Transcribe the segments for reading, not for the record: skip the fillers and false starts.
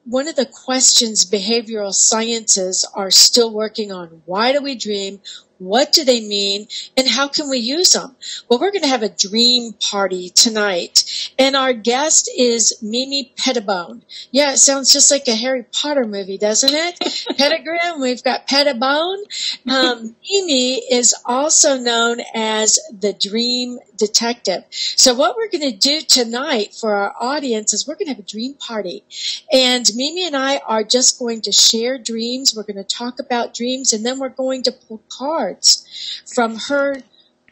One of the questions behavioral sciences are still working on: why do we dream? What do they mean? And how can we use them? Well, we're going to have a dream party tonight. And our guest is Mimi Pettibone. Yeah, it sounds just like a Harry Potter movie, doesn't it? Pettigrew, we've got Pettibone. Mimi is also known as the Dream Detective. So what we're going to do tonight for our audience is we're going to have a dream party. And Mimi and I are just going to share dreams. We're going to talk about dreams, and then we're going to pull cards from her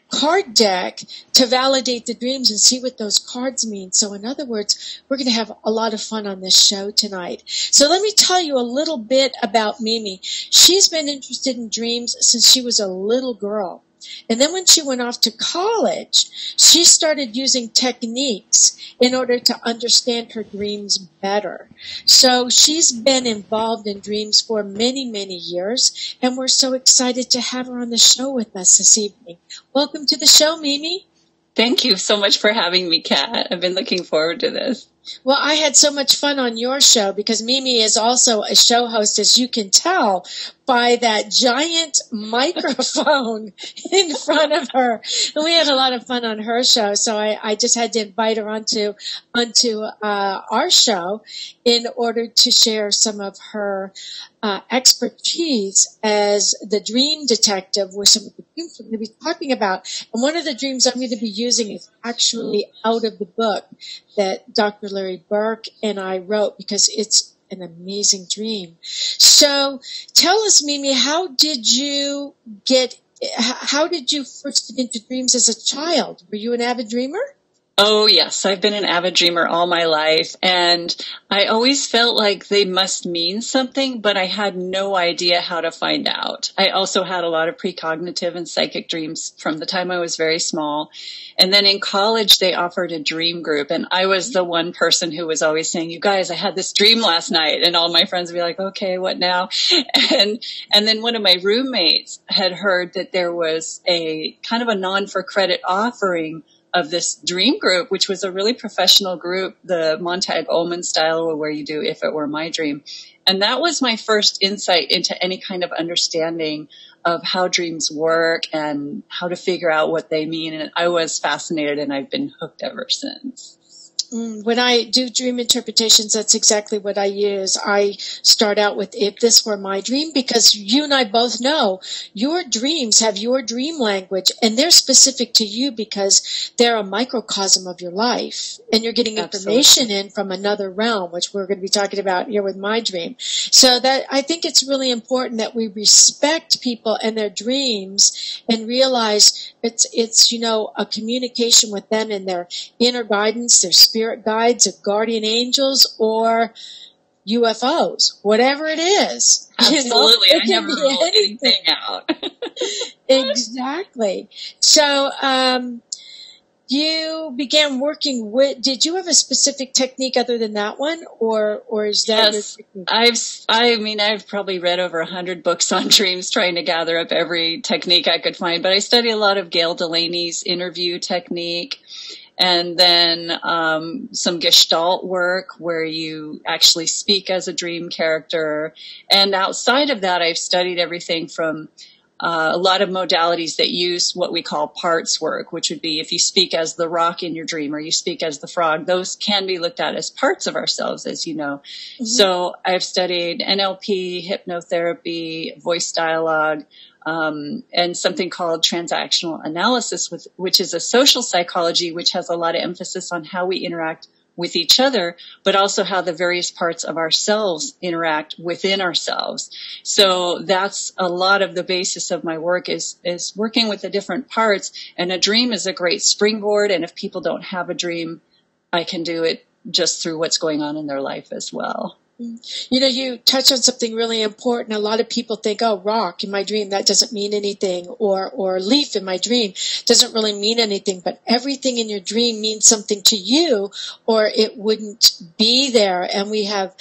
card deck to validate the dreams and see what those cards mean. So in other words, we're going to have a lot of fun on this show tonight. So let me tell you a little bit about Mimi. She's been interested in dreams since she was a little girl. And then when she went off to college, she started using techniques in order to understand her dreams better. So she's been involved in dreams for many, many years, and we're so excited to have her on the show with us this evening. Welcome to the show, Mimi. Thank you so much for having me, Kat. I've been looking forward to this. Well, I had so much fun on your show because Mimi is also a show host, as you can tell by that giant microphone in front of her. And we had a lot of fun on her show, so I just had to invite her onto our show in order to share some of her expertise as the dream detective with some of the dreams we're going to be talking about. And one of the dreams I'm going to be using is actually out of the book that Dr. Larry Burke and I wrote, because it's an amazing dream. So tell us, Mimi, how did you first get into dreams as a child? Were you an avid dreamer? Oh, yes. I've been an avid dreamer all my life, and I always felt like they must mean something, but I had no idea how to find out. I also had a lot of precognitive and psychic dreams from the time I was very small. And then in college, they offered a dream group, and I was the one person who was always saying, "You guys, I had this dream last night." And all my friends would be like, "Okay, what now?" And then one of my roommates had heard that there was a kind of a non-for-credit offering of this dream group, which was a really professional group, the Montag Ullman style, where you do If It Were My Dream. And that was my first insight into any kind of understanding of how dreams work and how to figure out what they mean. And I was fascinated, and I've been hooked ever since. When I do dream interpretations, that's exactly what I use. I start out with "if this were my dream," because you and I both know your dreams have your dream language, and they're specific to you because they're a microcosm of your life, and you're getting information in from another realm, which we're going to be talking about here with my dream. So that I think it's really important that we respect people and their dreams and realize it's a communication with them and their inner guidance, their spirit guides, or guardian angels, or UFOs, whatever it is. Absolutely. I never rule anything out. Exactly. So you began working with, did you have a specific technique other than that one, or is that yes, your technique? I've probably read over 100 books on dreams trying to gather up every technique I could find, but I study a lot of Gail Delaney's interview technique. And then some Gestalt work where you actually speak as a dream character. And outside of that, I've studied everything from a lot of modalities that use what we call parts work, which would be if you speak as the rock in your dream or you speak as the frog, those can be looked at as parts of ourselves, as you know. Mm-hmm. So I've studied NLP, hypnotherapy, voice dialogue, and something called transactional analysis, which is a social psychology, which has a lot of emphasis on how we interact with each other, but also how the various parts of ourselves interact within ourselves. So that's a lot of the basis of my work is working with the different parts. And a dream is a great springboard. And if people don't have a dream, I can do it just through what's going on in their life as well. You know, you touch on something really important. A lot of people think, oh, rock in my dream, that doesn't mean anything, or leaf in my dream doesn't really mean anything, but everything in your dream means something to you, or it wouldn't be there. And we have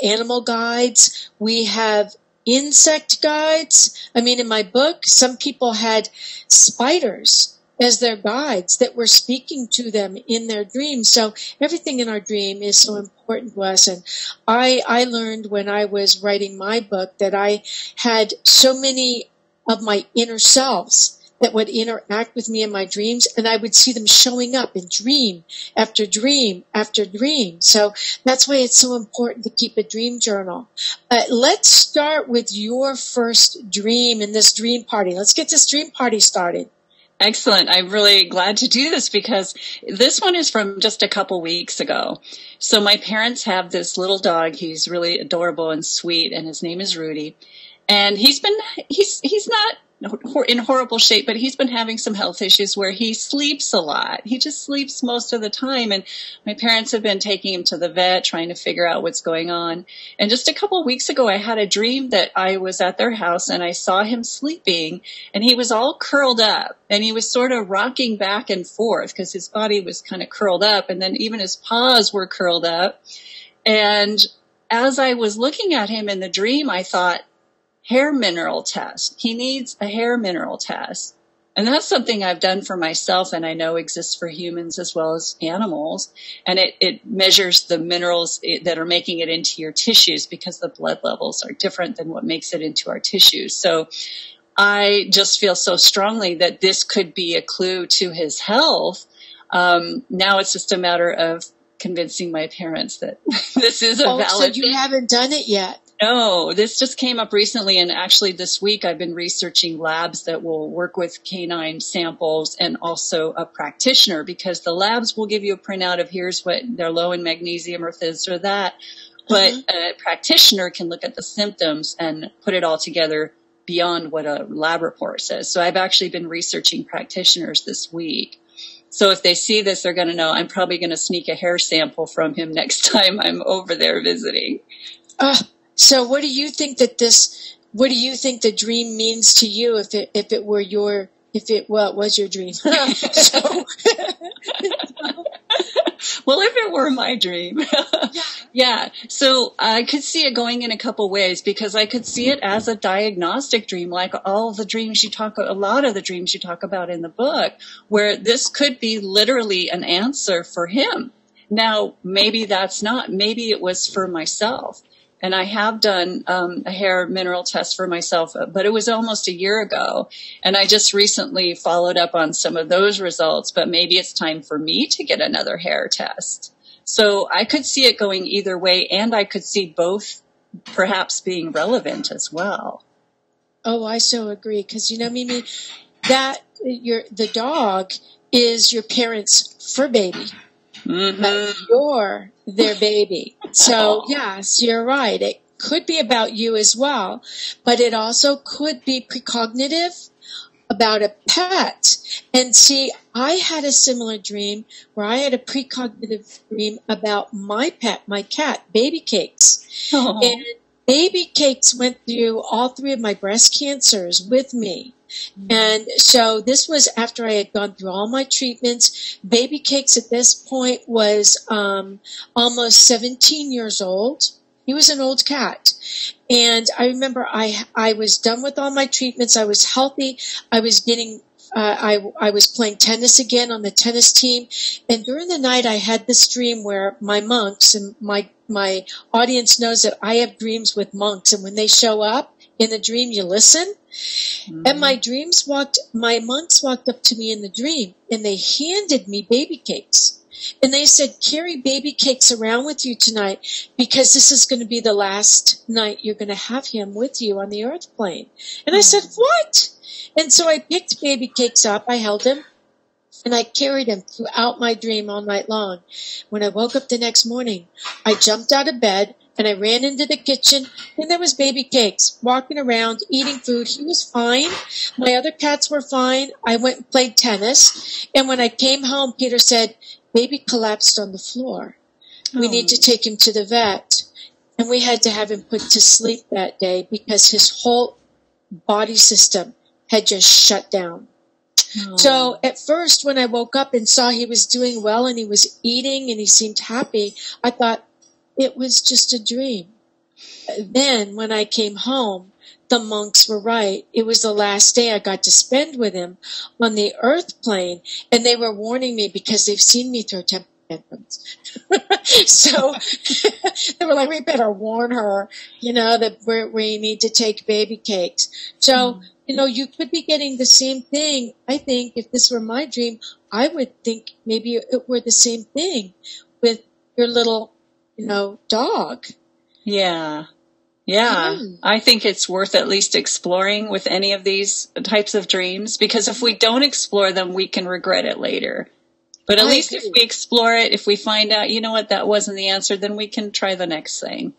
animal guides, we have insect guides. I mean, in my book, some people had spiders as their guides that were speaking to them in their dreams. So everything in our dream is so important to us. And I learned when I was writing my book that I had so many of my inner selves that would interact with me in my dreams, and I would see them showing up in dream after dream after dream. So that's why it's so important to keep a dream journal. Let's start with your first dream in this dream party. Let's get this dream party started. Excellent. I'm really glad to do this because this one is from just a couple weeks ago. So my parents have this little dog. He's really adorable and sweet, and his name is Rudy. And he's not in horrible shape, but he's been having some health issues where he sleeps a lot. He just sleeps most of the time. And my parents have been taking him to the vet, trying to figure out what's going on. And just a couple of weeks ago, I had a dream that I was at their house and I saw him sleeping, and he was all curled up, and he was sort of rocking back and forth because his body was kind of curled up, and then even his paws were curled up. And as I was looking at him in the dream, I thought, hair mineral test. He needs a hair mineral test. And that's something I've done for myself, and I know exists for humans as well as animals. And it measures the minerals that are making it into your tissues, because the blood levels are different than what makes it into our tissues. So I just feel so strongly that this could be a clue to his health. Now it's just a matter of convincing my parents that this is a valid So you haven't done it yet? No, this just came up recently, and actually this week I've been researching labs that will work with canine samples and also a practitioner, because the labs will give you a printout of here's what they're low in magnesium or this or that, but a practitioner can look at the symptoms and put it all together beyond what a lab report says. So I've actually been researching practitioners this week. So if they see this, they're going to know I'm probably going to sneak a hair sample from him next time I'm over there visiting. So what do you think the dream means to you if it was your dream? Well, if it were my dream. Yeah. So I could see it going in a couple ways, because I could see it as a diagnostic dream, like a lot of the dreams you talk about in the book, where this could be literally an answer for him. Now, maybe it was for myself. And I have done a hair mineral test for myself, but it was almost a year ago. And I just recently followed up on some of those results, but maybe it's time for me to get another hair test. So I could see it going either way, and I could see both perhaps being relevant as well. Oh, I so agree. Because, Mimi, the dog is your parents' fur baby. Mm-hmm. But you're their baby. So, yes, you're right. It could be about you as well, but it also could be precognitive about a pet. And see, I had a similar dream where I had a precognitive dream about my pet, my cat, Baby Cakes. Oh. And Baby Cakes went through all 3 of my breast cancers with me. And so this was after I had gone through all my treatments. Baby Cakes at this point was almost 17 years old. He was an old cat. And I remember I was done with all my treatments. I was healthy. I was getting I was playing tennis again on the tennis team. And during the night I had this dream where my monks, and my audience knows that I have dreams with monks, and when they show up in the dream you listen. Mm-hmm. And my monks walked up to me in the dream, and they handed me Baby Cakes. And they said, carry Baby Cakes around with you tonight, because this is going to be the last night you're going to have him with you on the earth plane. And I said, what? And so I picked Baby Cakes up, I held him, and I carried him throughout my dream all night long. When I woke up the next morning, I jumped out of bed, and I ran into the kitchen, and there was Baby Cakes walking around, eating food. He was fine. My other cats were fine. I went and played tennis. And when I came home, Peter said, Baby collapsed on the floor. We need to take him to the vet. and we had to have him put to sleep that day because his whole body system had just shut down. Oh. So at first, when I woke up and saw he was doing well and he was eating and he seemed happy, I thought it was just a dream. Then when I came home, the monks were right. It was the last day I got to spend with him on the earth plane, and they were warning me because they've seen me throw temper tantrums. So they were like, we better warn her, that we need to take baby cakes. So, you could be getting the same thing. I think if this were my dream, I would think maybe it were the same thing with your little, dog. Yeah. Yeah. I think it's worth at least exploring with any of these types of dreams, because if we don't explore them, we can regret it later. But at least if we explore it, if we find out, that wasn't the answer, then we can try the next thing.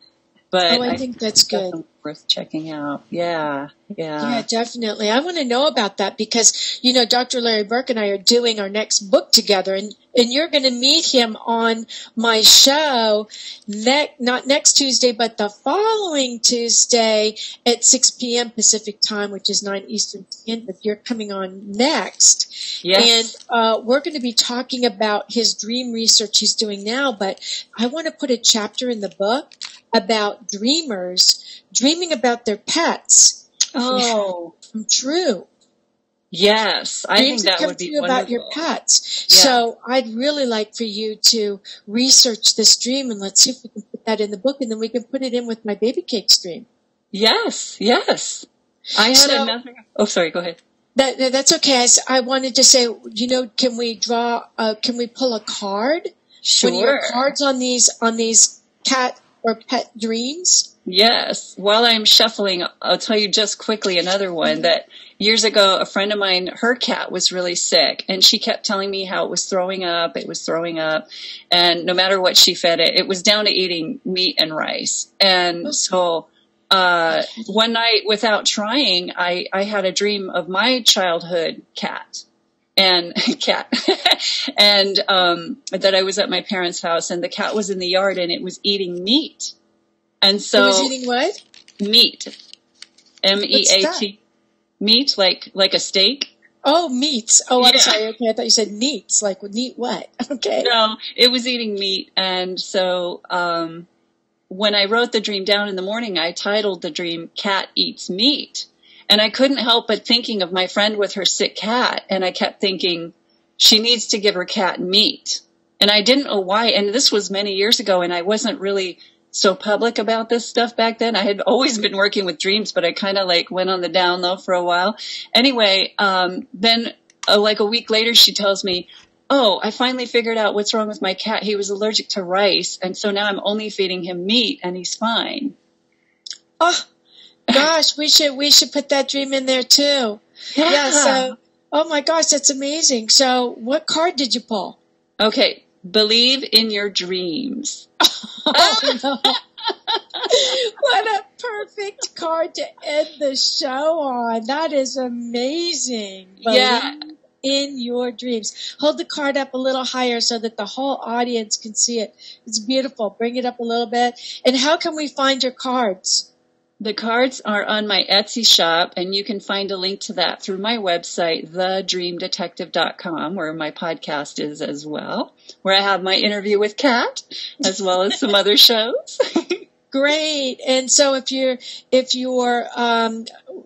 But I think that's good. Worth checking out. Yeah. Yeah, definitely. I want to know about that because, Dr. Larry Burke and I are doing our next book together, and you're going to meet him on my show not next Tuesday, but the following Tuesday at 6 p.m. Pacific time, which is 9 Eastern Standard. You're coming on next. Yes. And we're going to be talking about his dream research he's doing now, but I want to put a chapter in the book about dreamers dreaming about their pets. Oh, true. Yes, I think that would be wonderful. About your pets. Yeah. So I'd really like for you to research this dream, and let's see if we can put that in the book, and then we can put it in with my baby cakes dream. Yes. I had another. Oh, sorry. Go ahead. That's okay. I wanted to say, can we pull a card? Sure. One of your cards on these cat or pet dreams? Yes. While I'm shuffling, I'll tell you just quickly another one that years ago, a friend of mine, her cat was really sick, and she kept telling me how it was throwing up. And no matter what she fed it, it was down to eating meat and rice. And so one night, without trying, I had a dream of my childhood cat. And that I was at my parents' house, and the cat was in the yard, and it was eating meat. And so it was eating what? Meat. MEAT. Meat, like a steak. Oh, meats. Oh, I'm sorry. Okay, I thought you said neats, like neat what? Okay. No, it was eating meat. And so when I wrote the dream down in the morning, I titled the dream Cat Eats Meat. And I couldn't help but thinking of my friend with her sick cat. And I kept thinking, she needs to give her cat meat. And I didn't know why. And this was many years ago, and I wasn't really so public about this stuff back then. I had always been working with dreams, but I kind of went on the down low for a while. Anyway, then a week later, she tells me, oh, I finally figured out what's wrong with my cat. He was allergic to rice. And so now I'm only feeding him meat, and he's fine. Oh, gosh, we should put that dream in there too. Yeah. So, oh my gosh, that's amazing. So what card did you pull? Okay. Believe in your dreams. Oh, no. What a perfect card to end the show on. That is amazing. Believe in your dreams. Hold the card up a little higher so that the whole audience can see it. It's beautiful. Bring it up a little bit. And how can we find your cards? The cards are on my Etsy shop, and you can find a link to that through my website, thedreamdetective.com, where my podcast is as well, where I have my interview with Kat, as well as some other shows. Great. And so if you're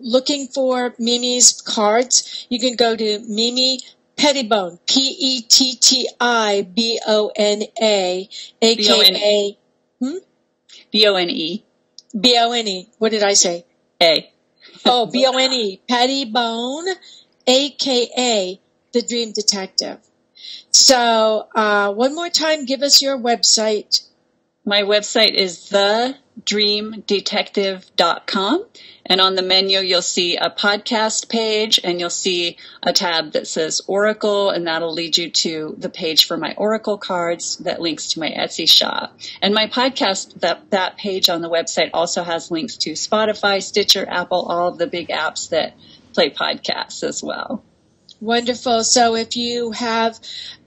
looking for Mimi's cards, you can go to Mimi Pettibone, Pettibona, aka Bone. Bone. What did I say? A. Oh, Bone. Pettibone, a.k.a. The Dream Detective. So, one more time, give us your website. My website is thedreamdetective.com. And on the menu, you'll see a podcast page, and you'll see a tab that says Oracle, and that'll lead you to the page for my Oracle cards that links to my Etsy shop. And my podcast, that page on the website also has links to Spotify, Stitcher, Apple, all of the big apps that play podcasts as well. Wonderful. So if you have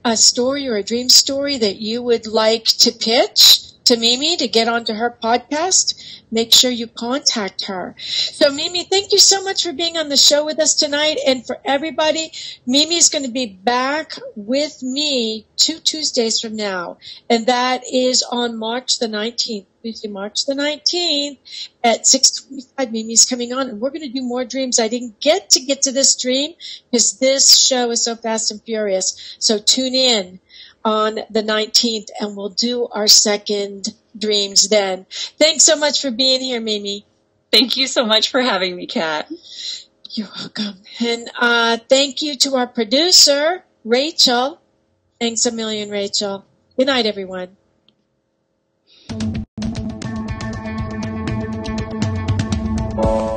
a story or a dream story that you would like to pitch, to Mimi to get onto her podcast, make sure you contact her. So Mimi, thank you so much for being on the show with us tonight. And for everybody, Mimi is going to be back with me 2 Tuesdays from now. And that is on March the 19th. Tuesday, March the 19th at 6:25. Mimi's coming on, and we're going to do more dreams. I didn't get to this dream because this show is so fast and furious. So tune in on the 19th, and we'll do our second dreams then. Thanks so much for being here, Mimi. Thank you so much for having me, Kat. You're welcome. And thank you to our producer, Rachel. Thanks a million, Rachel. Good night, everyone. Oh.